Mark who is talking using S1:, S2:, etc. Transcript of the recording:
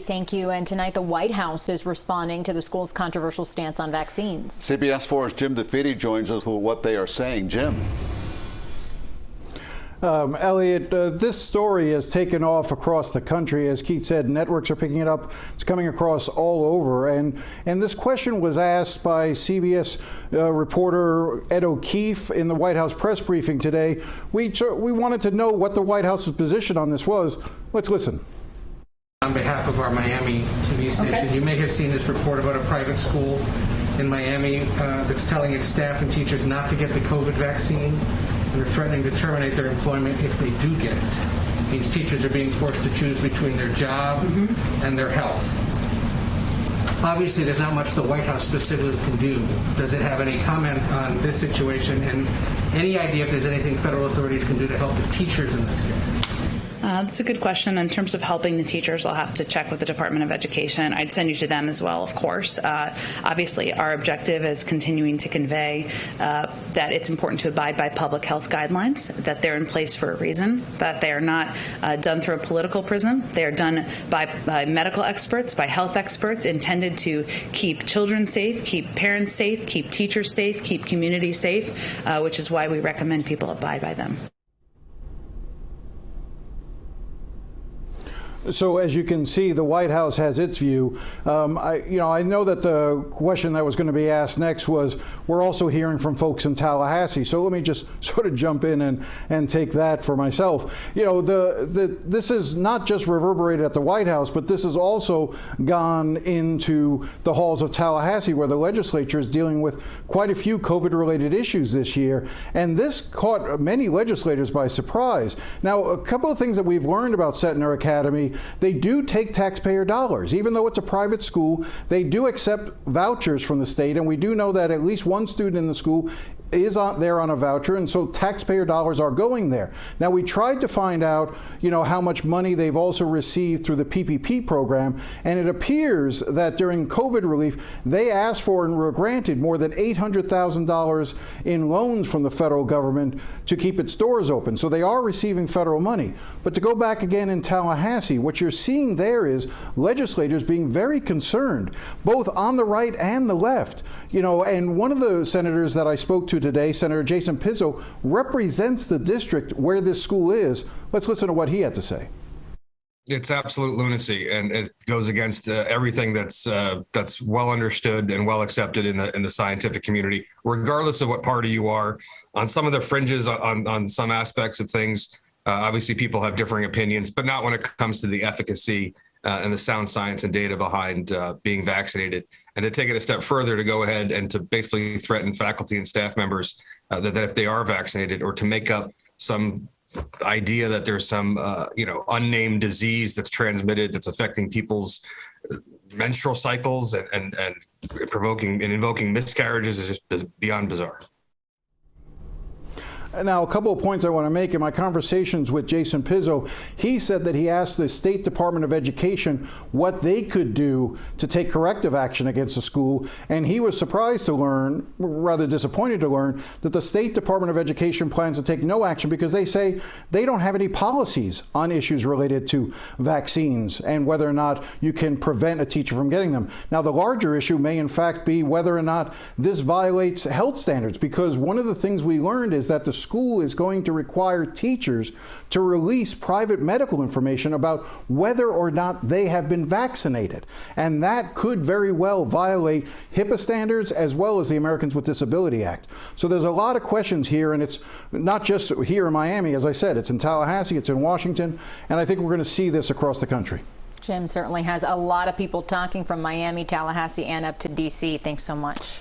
S1: Thank you. And tonight, the White House is responding to the school's controversial stance on vaccines.
S2: CBS 4's Jim DeFede joins us with what they are saying. Jim.
S3: Elliot, this story has taken off across the country. As Keith said, networks are picking it up. It's coming across all over. And this question was asked by CBS reporter Ed O'Keefe in the White House press briefing today. We wanted to know what the White House's position on this was. Let's listen.
S4: On behalf of our Miami TV station, you may have seen this report about a private school in Miami that's telling its staff and teachers not to get the COVID vaccine, and they're threatening to terminate their employment if they do get it. These teachers are being forced to choose between their job and their health. Obviously, there's not much the White House specifically can do. Does it have any comment on this situation, and any idea if there's anything federal authorities can do to help the teachers in this case?
S5: That's a good question. In terms of helping the teachers, I'll have to check with the Department of Education. I'd send you to them as well, of course. Obviously, our objective is continuing to convey that it's important to abide by public health guidelines, that they're in place for a reason, that they are not done through a political prism. They are done by medical experts, by health experts, intended to keep children safe, keep parents safe, keep teachers safe, keep communities safe, which is why we recommend people abide by them.
S3: So as you can see, the White House has its view. I know that the question that was going to be asked next was, we're also hearing from folks in Tallahassee. So let me just sort of jump in and take that for myself. This is not just reverberated at the White House, but this has also gone into the halls of Tallahassee, where the legislature is dealing with quite a few COVID-related issues this year. And this caught many legislators by surprise. Now, a couple of things that we've learned about Centner Academy: they do take taxpayer dollars. Even though it's a private school, they do accept vouchers from the state, and we do know that at least one student in the school is there on a voucher, and so taxpayer dollars are going there. Now, we tried to find out, how much money they've also received through the PPP program, and it appears that during COVID relief, they asked for and were granted more than $800,000 in loans from the federal government to keep its doors open. So they are receiving federal money. But to go back again in Tallahassee, what you're seeing there is legislators being very concerned, both on the right and the left. And one of the senators that I spoke to today, Senator Jason Pizzo, represents the district where this school is. Let's listen to what he had to say.
S6: It's absolute lunacy, and it goes against everything that's well understood and well accepted in the scientific community, regardless of what party you are. On some of the fringes, on some aspects of things, obviously people have differing opinions, but not when it comes to the efficacy and the sound science and data behind being vaccinated. And to take it a step further, to go ahead and to basically threaten faculty and staff members that if they are vaccinated, or to make up some idea that there's some unnamed disease that's transmitted, that's affecting people's menstrual cycles and provoking and invoking miscarriages, is just beyond bizarre.
S3: Now, a couple of points I want to make. In my conversations with Jason Pizzo, he said that he asked the State Department of Education what they could do to take corrective action against the school, and he was surprised to learn, rather disappointed to learn, that the State Department of Education plans to take no action because they say they don't have any policies on issues related to vaccines and whether or not you can prevent a teacher from getting them. Now, the larger issue may in fact be whether or not this violates health standards, because one of the things we learned is that the school is going to require teachers to release private medical information about whether or not they have been vaccinated. And that could very well violate HIPAA standards as well as the Americans with Disability Act. So there's a lot of questions here, and it's not just here in Miami. As I said, it's in Tallahassee, it's in Washington, and I think we're going to see this across the country.
S1: Jim certainly has a lot of people talking from Miami, Tallahassee, and up to D.C. Thanks so much.